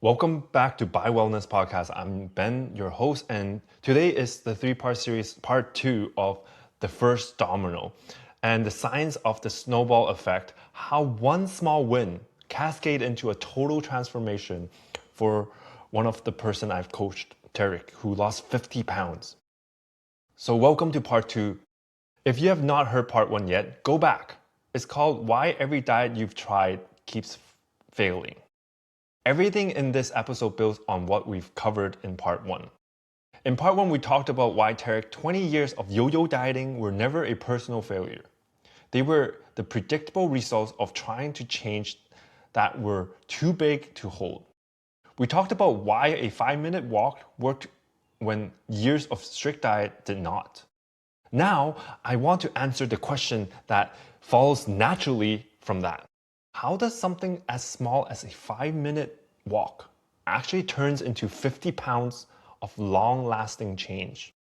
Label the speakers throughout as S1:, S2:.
S1: Welcome back to Buy Wellness Podcast. I'm Ben, your host, and today is the three-part series, part 2 of the first domino and the science of the snowball effect, how one small win cascade into a total transformation for one of the person I've coached, Tarek, who lost 50 pounds. So welcome to part 2. If you have not heard part 1 yet, go back. It's called Why Every Diet You've Tried Keeps Failing. Everything in this episode builds on what we've covered in part 1. In part 1, we talked about why Tarek's 20 years of yo-yo dieting were never a personal failure. They were the predictable results of trying to change that were too big to hold. We talked about why a 5-minute walk worked when years of strict diet did not. Now, I want to answer the question that follows naturally from that. How does something as small as a 5-minute walk actually turns into 50 pounds of long-lasting change?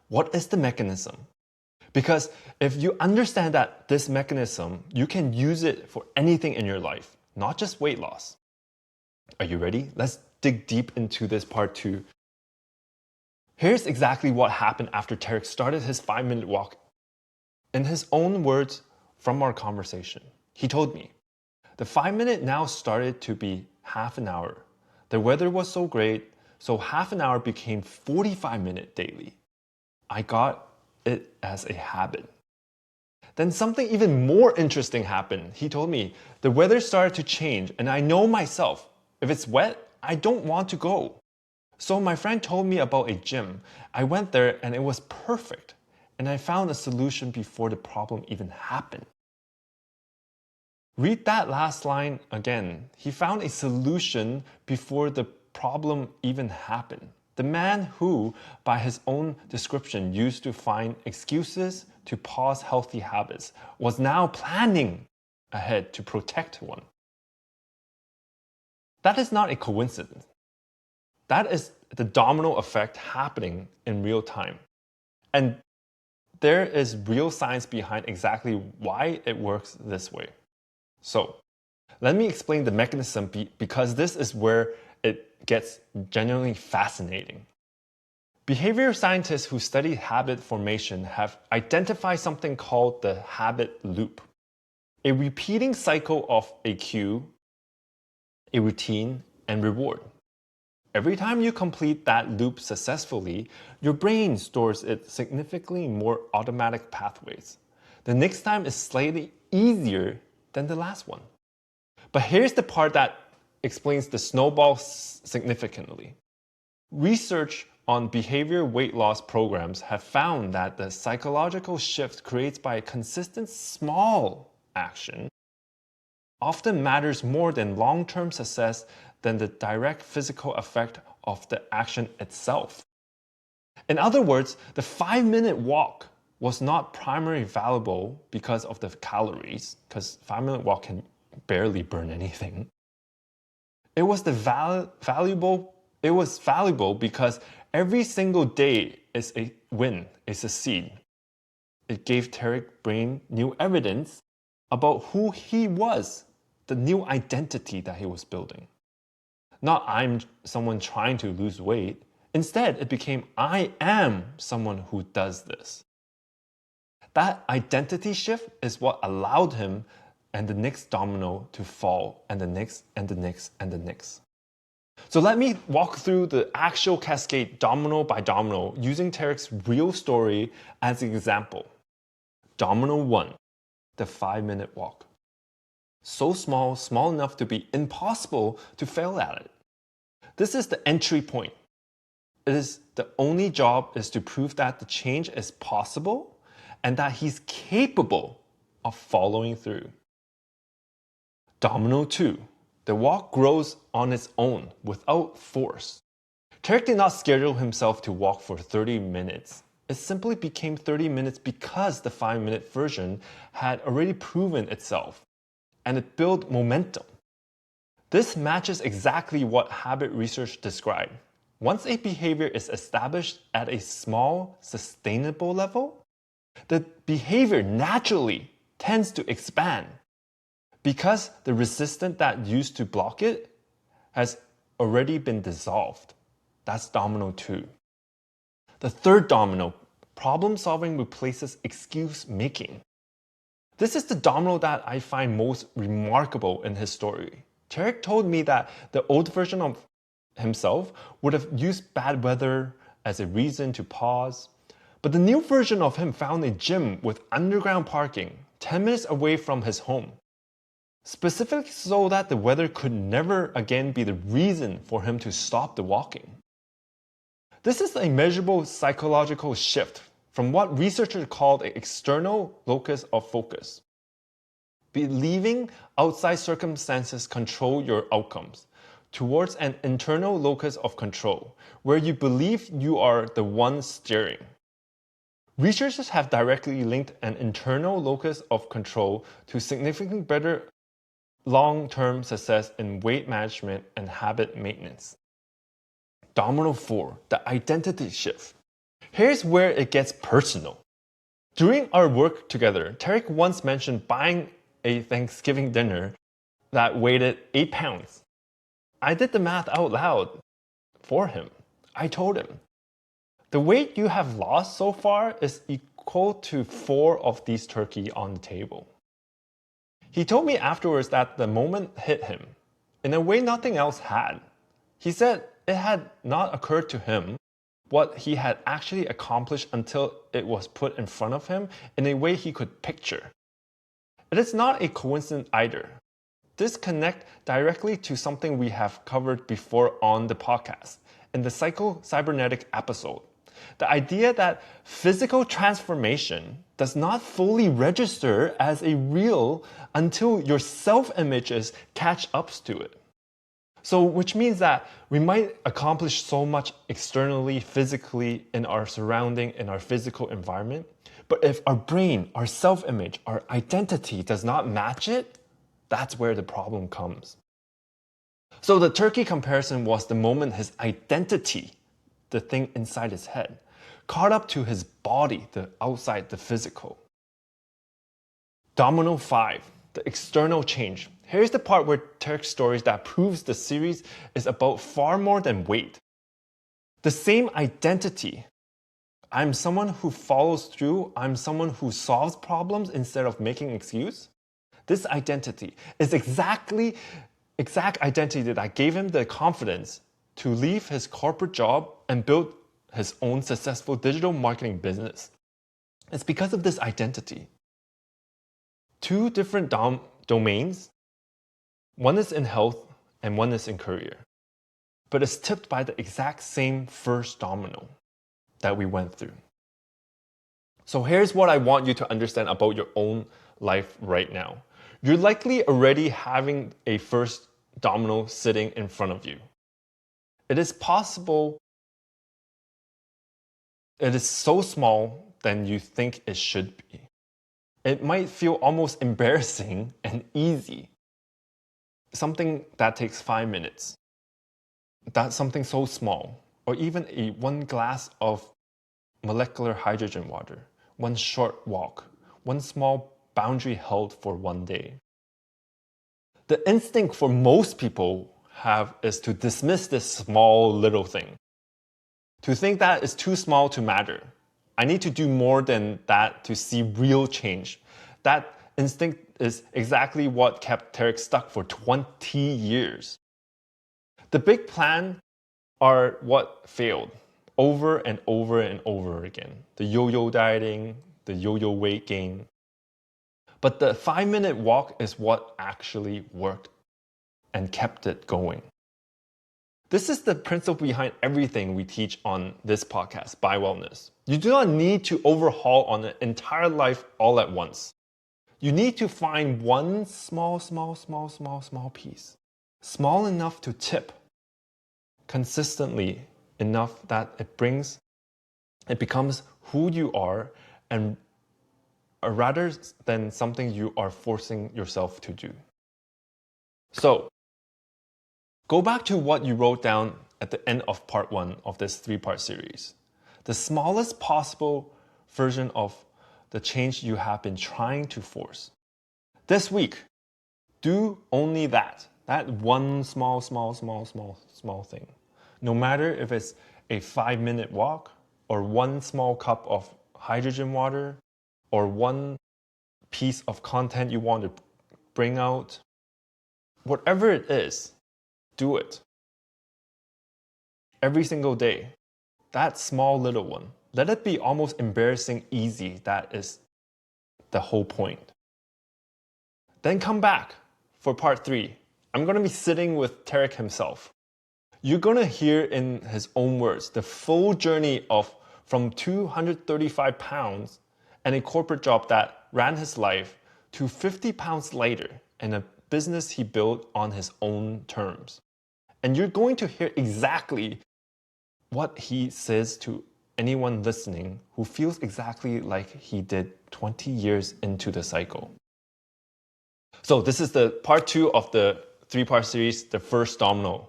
S1: What is the mechanism? Because if you understand that this mechanism, you can use it for anything in your life, not just weight loss. Are you ready? Let's dig deep into this part 2. Here's exactly what happened after Tarek started his 5-minute walk. In his own words from our conversation, he told me, the 5-minute now started to be half an hour. The weather was so great, so half an hour became 45-minute daily. I got it as a habit. Then something even more interesting happened. He told me, the weather started to change and I know myself, if it's wet, I don't want to go. So my friend told me about a gym. I went there and it was perfect. And I found a solution before the problem even happened. Read that last line again. He found a solution before the problem even happened. The man who, by his own description, used to find excuses to pause healthy habits was now planning ahead to protect one. That is not a coincidence. That is the domino effect happening in real time. And there is real science behind exactly why it works this way. So, let me explain the mechanism because this is where it gets genuinely fascinating. Behavior scientists who study habit formation have identified something called the habit loop, a repeating cycle of a cue, a routine, and reward. Every time you complete that loop successfully, your brain stores it significantly more automatic pathways. The next time is slightly easier than the last one. But here's the part that explains the snowball significantly. Research on behavior weight loss programs have found that the psychological shift created by a consistent small action often matters more than long-term success than the direct physical effect of the action itself. In other words, the 5-minute walk was not primarily valuable because of the calories, because 5-minute walk can barely burn anything. It was valuable because every single day is a win, is a seed. It gave Tarek's brain new evidence about who he was, the new identity that he was building. Not I'm someone trying to lose weight. Instead, it became I am someone who does this. That identity shift is what allowed him and the next domino to fall, and the next, and the next, and the next. So let me walk through the actual cascade domino by domino using Tarek's real story as an example. Domino 1, the 5-minute walk. So small enough to be impossible to fail at it. This is the entry point. It is the only job is to prove that the change is possible and that he's capable of following through. Domino 2. The walk grows on its own without force. Tarek did not schedule himself to walk for 30 minutes. It simply became 30 minutes because the 5-minute version had already proven itself, and it built momentum. This matches exactly what habit research described. Once a behavior is established at a small, sustainable level, the behavior naturally tends to expand because the resistance that used to block it has already been dissolved. That's domino 2. The third domino, problem solving replaces excuse making. This is the domino that I find most remarkable in his story. Tarek told me that the old version of himself would have used bad weather as a reason to pause, but the new version of him found a gym with underground parking 10 minutes away from his home, specifically so that the weather could never again be the reason for him to stop the walking. This is a measurable psychological shift from what researchers called an external locus of focus, believing outside circumstances control your outcomes, towards an internal locus of control, where you believe you are the one steering. Researchers have directly linked an internal locus of control to significantly better long-term success in weight management and habit maintenance. Domino 4, the identity shift. Here's where it gets personal. During our work together, Tarek once mentioned buying a Thanksgiving dinner that weighed 8 pounds. I did the math out loud for him. I told him, the weight you have lost so far is equal to 4 of these turkey on the table. He told me afterwards that the moment hit him, in a way nothing else had. He said it had not occurred to him what he had actually accomplished until it was put in front of him in a way he could picture. It is not a coincidence either. This connects directly to something we have covered before on the podcast, in the psycho-cybernetic episode. The idea that physical transformation does not fully register as a real until your self-images catch up to it. So, which means that we might accomplish so much externally, physically, in our surrounding, in our physical environment, but if our brain, our self-image, our identity does not match it, that's where the problem comes. So the turkey comparison was the moment his identity, the thing inside his head, caught up to his body, the outside, the physical. Domino 5, the external change. Here's the part where Tarek's stories that proves the series is about far more than weight. The same identity. I'm someone who follows through. I'm someone who solves problems instead of making excuses. This identity is exact identity that gave him the confidence to leave his corporate job and build his own successful digital marketing business. It's because of this identity. 2 different domains. One is in health and one is in career. But it's tipped by the exact same first domino that we went through. So here's what I want you to understand about your own life right now. You're likely already having a first domino sitting in front of you. It is possible it is so small than you think it should be. It might feel almost embarrassing and easy. Something that takes 5 minutes. That's something so small. Or even one glass of molecular hydrogen water. One short walk. One small boundary held for one day. The instinct for most people is to dismiss this small little thing. To think that it's too small to matter. I need to do more than that to see real change. That instinct is exactly what kept Tarek stuck for 20 years. The big plan are what failed over and over and over again. The yo-yo dieting, the yo-yo weight gain. But the 5-minute walk is what actually worked and kept it going. This is the principle behind everything we teach on this podcast, By Wellness. You do not need to overhaul on an entire life all at once. You need to find one small piece. Small enough to tip. Consistently enough that it becomes who you are and rather than something you are forcing yourself to do. So, go back to what you wrote down at the end of part 1 of this 3-part series. The smallest possible version of the change you have been trying to force. This week, do only that. That one small thing. No matter if it's a 5-minute walk or one small cup of hydrogen water or one piece of content you want to bring out, whatever it is, do it. Every single day. That small little one. Let it be almost embarrassing easy. That is the whole point. Then come back for part 3. I'm going to be sitting with Tarek himself. You're going to hear in his own words the full journey of from 235 pounds and a corporate job that ran his life to 50 pounds later and a business he built on his own terms. And you're going to hear exactly what he says to anyone listening who feels exactly like he did 20 years into the cycle. So this is the part 2 of the 3-part series, The First Domino,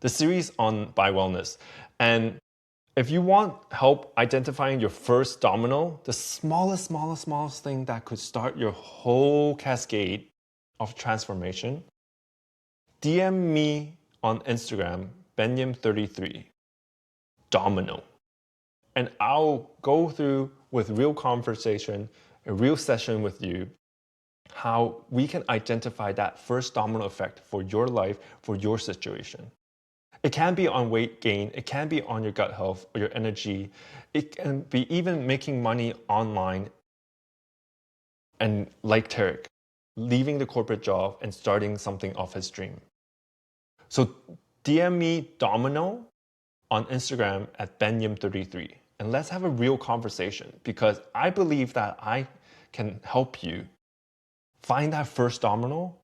S1: the series on Buy Wellness. And if you want help identifying your first domino, the smallest thing that could start your whole cascade of transformation, DM me on Instagram, benyam33, Domino. And I'll go through with real conversation, a real session with you, how we can identify that first domino effect for your life, for your situation. It can be on weight gain, it can be on your gut health or your energy, it can be even making money online and like Tarek, leaving the corporate job and starting something of his dream. So DM me Domino on Instagram at benyam33 and let's have a real conversation because I believe that I can help you find that first domino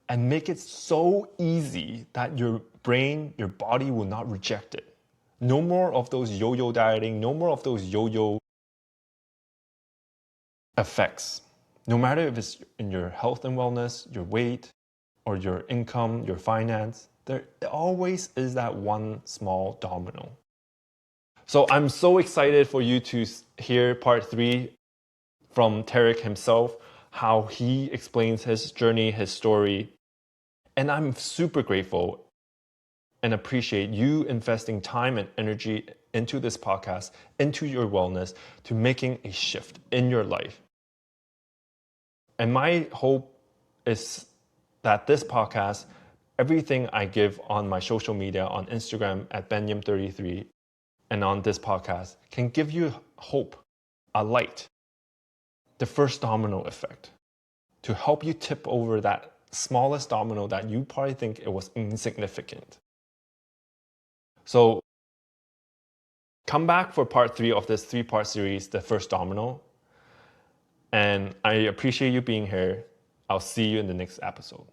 S1: and make it so easy that your brain, your body will not reject it. No more of those yo-yo dieting, no more of those yo-yo effects. No matter if it's in your health and wellness, your weight, or your income, your finance, there always is that one small domino. So I'm so excited for you to hear part 3 from Tarek himself, how he explains his journey, his story. And I'm super grateful and appreciate you investing time and energy into this podcast, into your wellness, to making a shift in your life. And my hope is that this podcast, everything I give on my social media, on Instagram at benyam33, and on this podcast, can give you hope, a light, the first domino effect, to help you tip over that smallest domino that you probably think it was insignificant. So come back for part 3 of this 3-part series, The First Domino. And I appreciate you being here. I'll see you in the next episode.